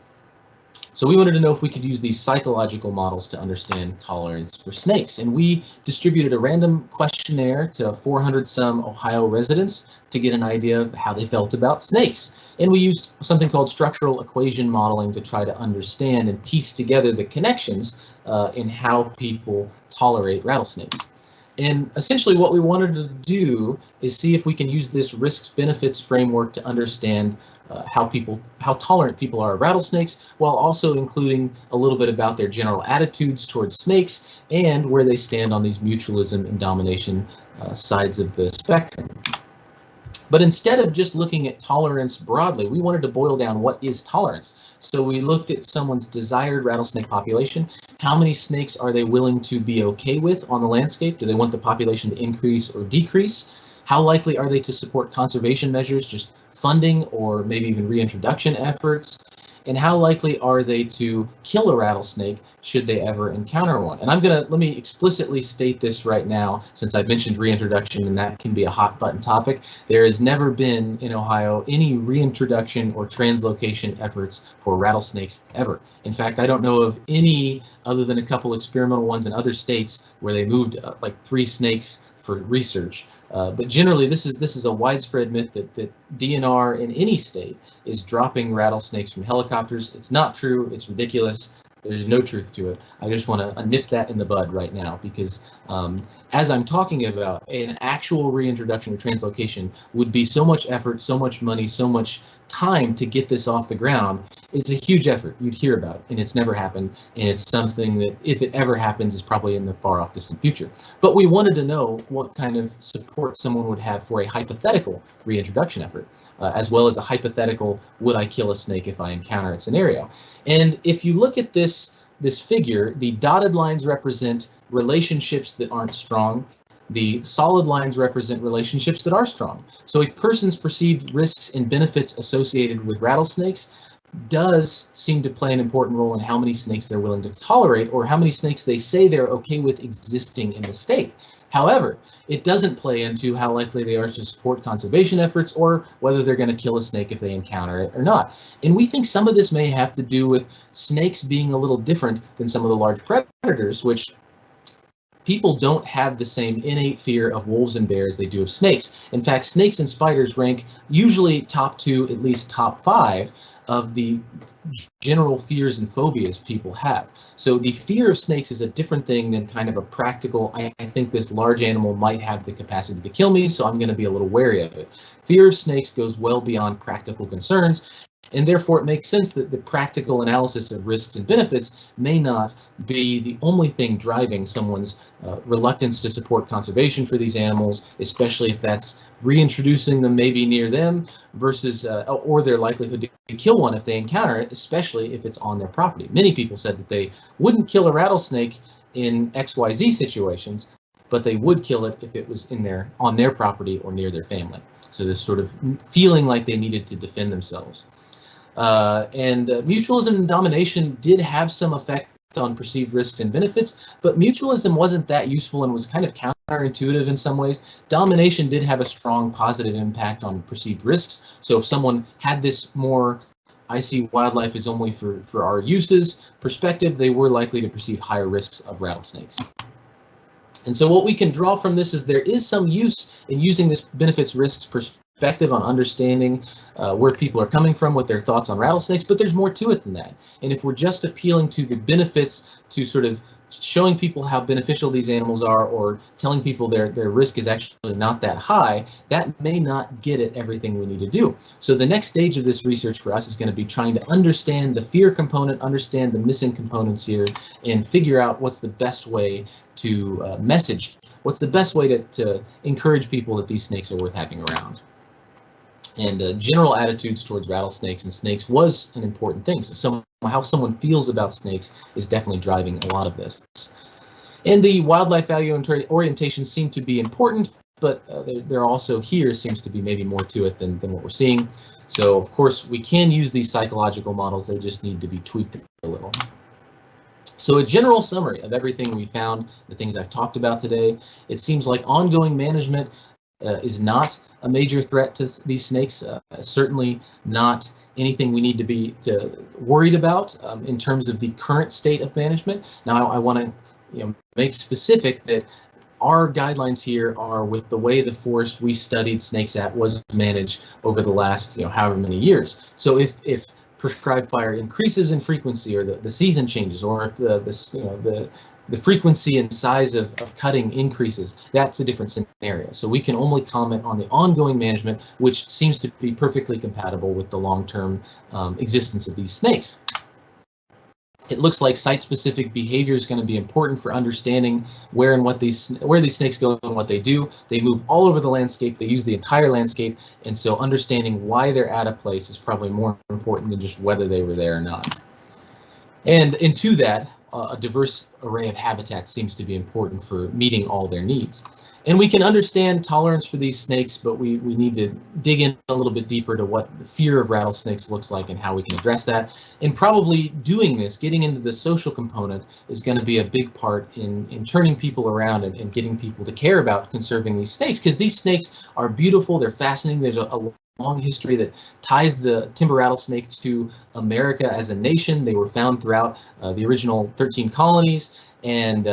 So we wanted to know if we could use these psychological models to understand tolerance for snakes. And we distributed a random questionnaire to 400-some Ohio residents to get an idea of how they felt about snakes. And we used something called structural equation modeling to try to understand and piece together the connections in how people tolerate rattlesnakes. And essentially what we wanted to do is see if we can use this risks-benefits framework to understand how tolerant people are of rattlesnakes, while also including a little bit about their general attitudes towards snakes and where they stand on these mutualism and domination sides of the spectrum. But instead of just looking at tolerance broadly, we wanted to boil down what is tolerance. So we looked at someone's desired rattlesnake population. How many snakes are they willing to be okay with on the landscape? Do they want the population to increase or decrease? How likely are they to support conservation measures, just funding or maybe even reintroduction efforts? And how likely are they to kill a rattlesnake should they ever encounter one? And let me explicitly state this right now, since I've mentioned reintroduction and that can be a hot button topic. There has never been in Ohio any reintroduction or translocation efforts for rattlesnakes ever. In fact, I don't know of any other than a couple experimental ones in other states where they moved like 3 snakes for research. But generally, this is a widespread myth that DNR in any state is dropping rattlesnakes from helicopters. It's not true. It's ridiculous. There's no truth to it. I just want to nip that in the bud right now because as I'm talking about, an actual reintroduction or translocation would be so much effort, so much money, so much time to get this off the ground. It's a huge effort you'd hear about, and it's never happened. And it's something that, if it ever happens, is probably in the far off distant future. But we wanted to know what kind of support someone would have for a hypothetical reintroduction effort, as well as a hypothetical, would I kill a snake if I encounter it scenario. And if you look at this figure, the dotted lines represent relationships that aren't strong. The solid lines represent relationships that are strong. So a person's perceived risks and benefits associated with rattlesnakes does seem to play an important role in how many snakes they're willing to tolerate or how many snakes they say they're okay with existing in the state. However, it doesn't play into how likely they are to support conservation efforts or whether they're going to kill a snake if they encounter it or not. And we think some of this may have to do with snakes being a little different than some of the large predators, which people don't have the same innate fear of wolves and bears they do of snakes. In fact, snakes and spiders rank usually top 2, at least top 5 of the general fears and phobias people have. So the fear of snakes is a different thing than kind of a practical, I think this large animal might have the capacity to kill me, so I'm going to be a little wary of it. Fear of snakes goes well beyond practical concerns, and therefore it makes sense that the practical analysis of risks and benefits may not be the only thing driving someone's reluctance to support conservation for these animals, especially if that's reintroducing them maybe near them versus or their likelihood to kill one if they encounter it, especially if it's on their property. Many people said that they wouldn't kill a rattlesnake in XYZ situations, but they would kill it if it was on their property or near their family. So this sort of feeling like they needed to defend themselves. Mutualism and domination did have some effect on perceived risks and benefits, but mutualism wasn't that useful and was kind of counterintuitive in some ways. Domination did have a strong positive impact on perceived risks. So if someone had this more I see wildlife is only for our uses perspective, they were likely to perceive higher risks of rattlesnakes. And so what we can draw from this is there is some use in using this benefits risks perspective on understanding where people are coming from, what their thoughts on rattlesnakes, but there's more to it than that. And if we're just appealing to the benefits, to sort of showing people how beneficial these animals are, or telling people their risk is actually not that high, that may not get at everything we need to do. So the next stage of this research for us is going to be trying to understand the fear component, understand the missing components here, and figure out what's the best way to message, what's the best way to encourage people that these snakes are worth having around. And general attitudes towards rattlesnakes and snakes was an important thing. So how someone feels about snakes is definitely driving a lot of this. And the wildlife value orientation seem to be important, but there also here seems to be maybe more to it than what we're seeing. So of course we can use these psychological models, they just need to be tweaked a little. So a general summary of everything we found, the things I've talked about today, it seems like ongoing management is not a major threat to these snakes, certainly not anything we need to be worried about in terms of the current state of management. Now I want to make specific that our guidelines here are with the way the forest we studied snakes at was managed over the last however many years. So if prescribed fire increases in frequency, or the season changes, or if the frequency and size of cutting increases, that's a different scenario. So we can only comment on the ongoing management, which seems to be perfectly compatible with the long-term existence of these snakes. It looks like site-specific behavior is going to be important for understanding where these snakes go and what they do. They move all over the landscape. They use the entire landscape, and so understanding why they're at a place is probably more important than just whether they were there or not. And into that, a diverse array of habitats seems to be important for meeting all their needs. And we can understand tolerance for these snakes, but we need to dig in a little bit deeper to what the fear of rattlesnakes looks like and how we can address that. And probably doing this, getting into the social component, is going to be a big part in turning people around and getting people to care about conserving these snakes, because these snakes are beautiful, they're fascinating. There's a long history that ties the timber rattlesnake to America as a nation. They were found throughout the original 13 colonies, and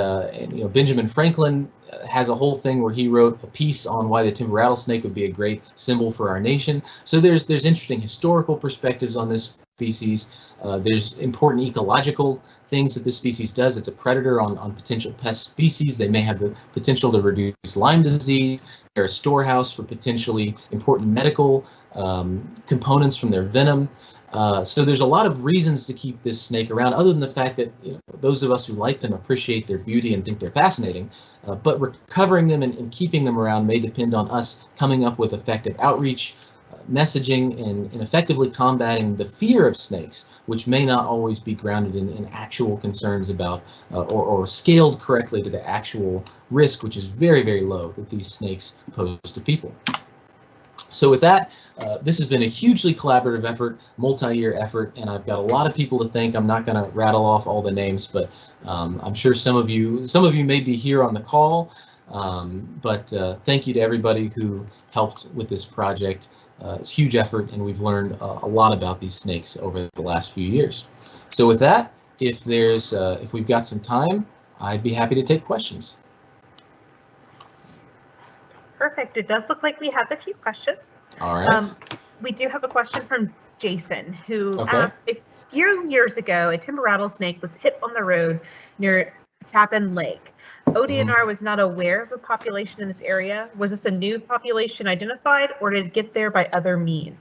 Benjamin Franklin has a whole thing where he wrote a piece on why the timber rattlesnake would be a great symbol for our nation. So there's interesting historical perspectives on this species. There's important ecological things that this species does. It's a predator on potential pest species. They may have the potential to reduce Lyme disease. They're a storehouse for potentially important medical components from their venom. So there's a lot of reasons to keep this snake around, other than the fact that those of us who like them appreciate their beauty and think they're fascinating. But recovering them and keeping them around may depend on us coming up with effective outreach, messaging, and effectively combating the fear of snakes, which may not always be grounded in actual concerns about or scaled correctly to the actual risk, which is very, very low, that these snakes pose to people. So with that, this has been a hugely collaborative effort, multi-year effort, and I've got a lot of people to thank. I'm not going to rattle off all the names, but I'm sure some of you may be here on the call. But thank you to everybody who helped with this project. It's a huge effort, and we've learned a lot about these snakes over the last few years. So with that, if we've got some time, I'd be happy to take questions. Perfect. It does look like we have a few questions. All right. We do have a question from Jason, who Okay. asked, a few years ago, a timber rattlesnake was hit on the road near Tappan Lake. ODNR was not aware of a population in this area. Was this a new population identified, or did it get there by other means?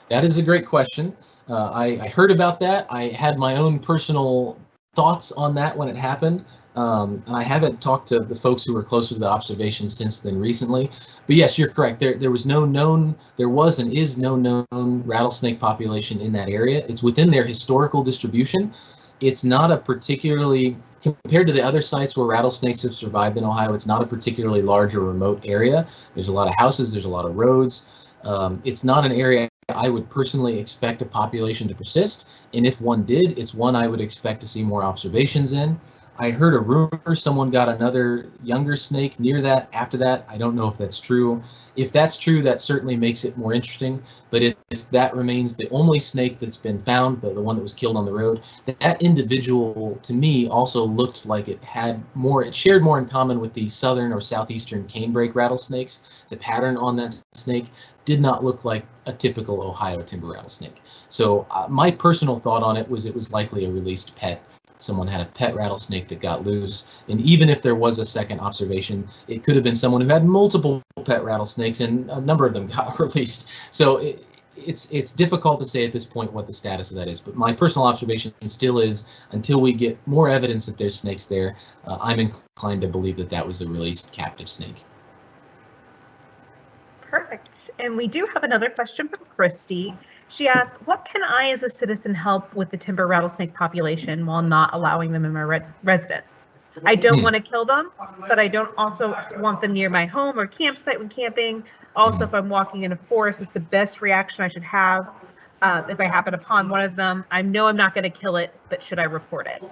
That is a great question. I heard about that. I had my own personal thoughts on that when it happened. And I haven't talked to the folks who were closer to the observation since then recently. But yes, you're correct. There was no known, there was and is no known rattlesnake population in that area. It's within their historical distribution. It's not a particularly, compared to the other sites where rattlesnakes have survived in Ohio, it's not a particularly large or remote area. There's a lot of houses, there's a lot of roads. It's not an area I would personally expect a population to persist, and if one did, it's one I would expect to see more observations in. I heard a rumor someone got another younger snake near that after that. I don't know if that's true. If that's true, that certainly makes it more interesting, but if that remains the only snake that's been found, the one that was killed on the road, that individual to me also looked like it had more, it shared more in common with the southern or southeastern canebrake rattlesnakes. The pattern on that snake did not look like a typical Ohio timber rattlesnake. So my personal thought on it was likely a released pet. Someone had a pet rattlesnake that got loose, and even if there was a second observation, it could have been someone who had multiple pet rattlesnakes, and a number of them got released. So it's difficult to say at this point what the status of that is, but my personal observation still is, until we get more evidence that there's snakes there, I'm inclined to believe that that was a released captive snake. Perfect. And we do have another question from Christy. She asks, what can I as a citizen help with the timber rattlesnake population while not allowing them in my residence? I don't want to kill them, but I don't also want them near my home or campsite when camping. Also, if I'm walking in a forest, it's the best reaction I should have if I happen upon one of them. I know I'm not going to kill it, but should I report it?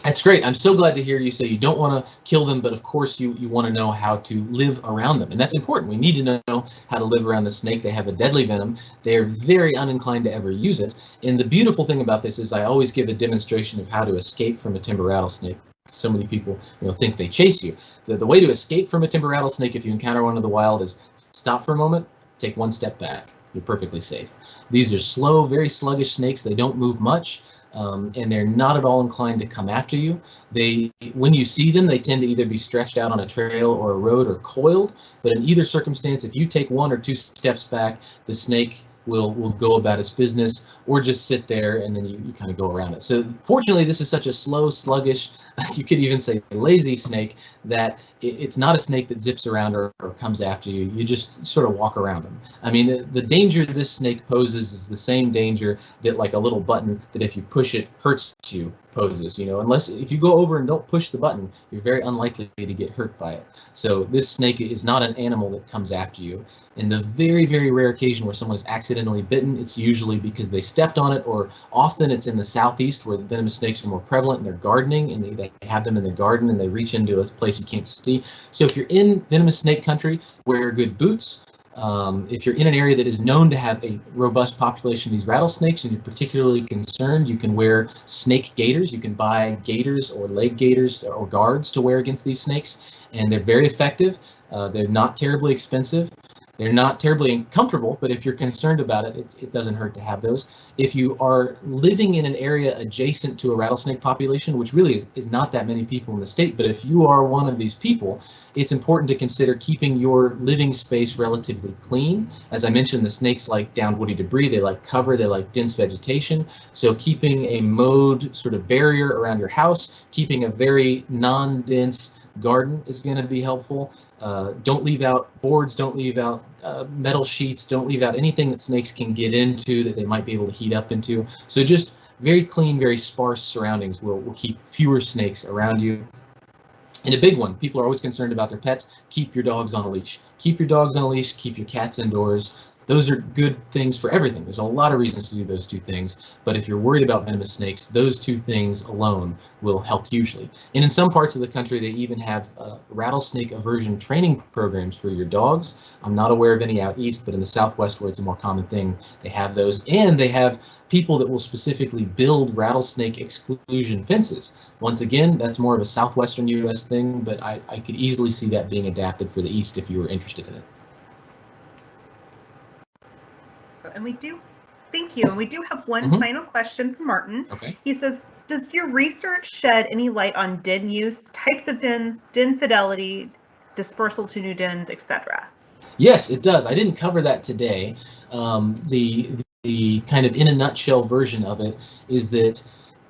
That's great. I'm so glad to hear you say you don't want to kill them, but of course you want to know how to live around them. And that's important. We need to know how to live around the snake. They have a deadly venom. They're very uninclined to ever use it. And the beautiful thing about this is I always give a demonstration of how to escape from a timber rattlesnake. So many people think they chase you. The way to escape from a timber rattlesnake if you encounter one in the wild is stop for a moment, take one step back. You're perfectly safe. These are slow, very sluggish snakes. They don't move much. And they're not at all inclined to come after you. When you see them, they tend to either be stretched out on a trail or a road or coiled. But in either circumstance, if you take 1 or 2 steps back, the snake will go about its business, or just sit there and then you kind of go around it. So fortunately, this is such a slow, sluggish, you could even say lazy snake, that it's not a snake that zips around or comes after you. You just sort of walk around them. I mean, the danger this snake poses is the same danger that like a little button that if you push it hurts you poses. Unless if you go over and don't push the button, you're very unlikely to get hurt by it. So this snake is not an animal that comes after you. In the very, very rare occasion where someone is accidentally bitten, it's usually because they stepped on it, or often it's in the southeast where the venomous snakes are more prevalent and they're gardening, and they have them in the garden and they reach into a place you can't see. So if you're in venomous snake country, wear good boots. If you're in an area that is known to have a robust population of these rattlesnakes and you're particularly concerned, you can wear snake gaiters. You can buy gaiters or leg gaiters or guards to wear against these snakes, and they're very effective. They're not terribly expensive. They're not terribly comfortable, but if you're concerned about it, it doesn't hurt to have those. If you are living in an area adjacent to a rattlesnake population, which really is not that many people in the state, but if you are one of these people, it's important to consider keeping your living space relatively clean. As I mentioned, the snakes like down woody debris, they like cover, they like dense vegetation. So keeping a mowed sort of barrier around your house, keeping a very non-dense garden is going to be helpful. Don't leave out boards, don't leave out metal sheets, don't leave out anything that snakes can get into that they might be able to heat up into. So just very clean, very sparse surroundings will keep fewer snakes around you. And a big one, people are always concerned about their pets. Keep your dogs on a leash. Keep your dogs on a leash, keep your cats indoors. Those are good things for everything. There's a lot of reasons to do those two things, but if you're worried about venomous snakes, those two things alone will help hugely. And in some parts of the country, they even have rattlesnake aversion training programs for your dogs. I'm not aware of any out east, but in the Southwest, where it's a more common thing, they have those. And they have people that will specifically build rattlesnake exclusion fences. Once again, that's more of a southwestern U.S. thing, but I could easily see that being adapted for the east if you were interested in it. And we do, thank you. And we do have one final question from Martin. Okay. He says, does your research shed any light on den use, types of dens, den fidelity, dispersal to new dens, etc.? Yes, it does. I didn't cover that today. The kind of in a nutshell version of it is that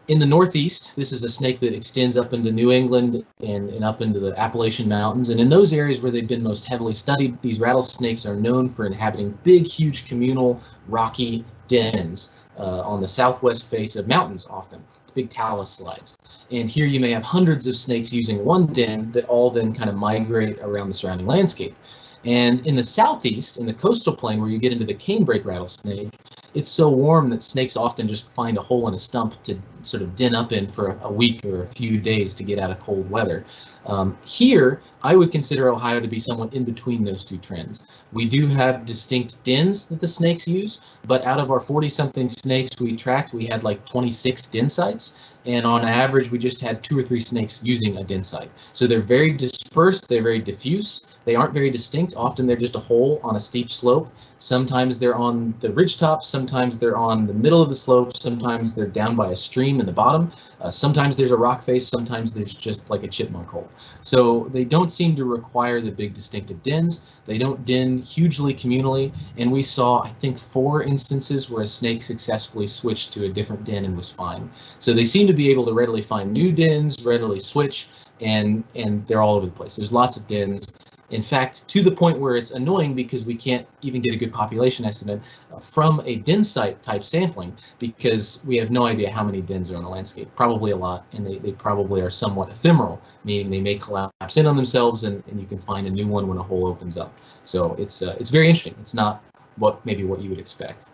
in the Northeast, this is a snake that extends up into New England and up into the Appalachian Mountains. And in those areas where they've been most heavily studied, these rattlesnakes are known for inhabiting big, huge communal rocky dens on the southwest face of mountains often, big talus slides. And here you may have hundreds of snakes using one den that all then kind of migrate around the surrounding landscape. And in the southeast, in the coastal plain where you get into the canebrake rattlesnake, it's so warm that snakes often just find a hole in a stump to sort of den up in for a week or a few days to get out of cold weather. Here, I would consider Ohio to be somewhat in between those two trends. We do have distinct dens that the snakes use, but out of our 40-something snakes we tracked, we had like 26 den sites, and on average, we just had 2 or 3 snakes using a den site. So they're very dispersed, they're very diffuse, they aren't very distinct. Often they're just a hole on a steep slope. Sometimes they're on the ridgetop, sometimes they're on the middle of the slope, sometimes they're down by a stream in the bottom. Sometimes there's a rock face, sometimes there's just like a chipmunk hole. So they don't seem to require the big distinctive dens. They don't den hugely communally, and we saw, I think, 4 instances where a snake successfully switched to a different den and was fine. So they seem to be able to readily find new dens, readily switch, and they're all over the place. There's lots of dens. In fact, to the point where it's annoying because we can't even get a good population estimate from a den site type sampling because we have no idea how many dens are on the landscape. Probably a lot, and they probably are somewhat ephemeral, meaning they may collapse in on themselves and you can find a new one when a hole opens up. So it's very interesting. It's not maybe what you would expect.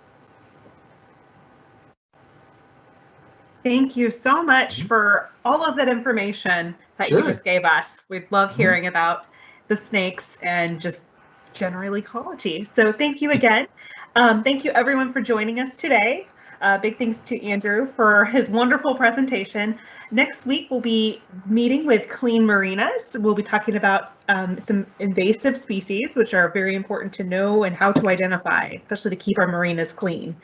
Thank you so much for all of that information that you just gave us. We'd love hearing about the snakes and just general ecology. So thank you again. Thank you everyone for joining us today. Big thanks to Andrew for his wonderful presentation. Next week, we'll be meeting with clean marinas. We'll be talking about some invasive species, which are very important to know and how to identify, especially to keep our marinas clean.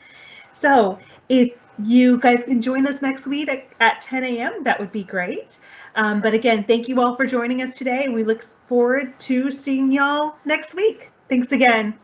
So if you guys can join us next week at 10 a.m., that would be great. But again, thank you all for joining us today. We look forward to seeing y'all next week. Thanks again.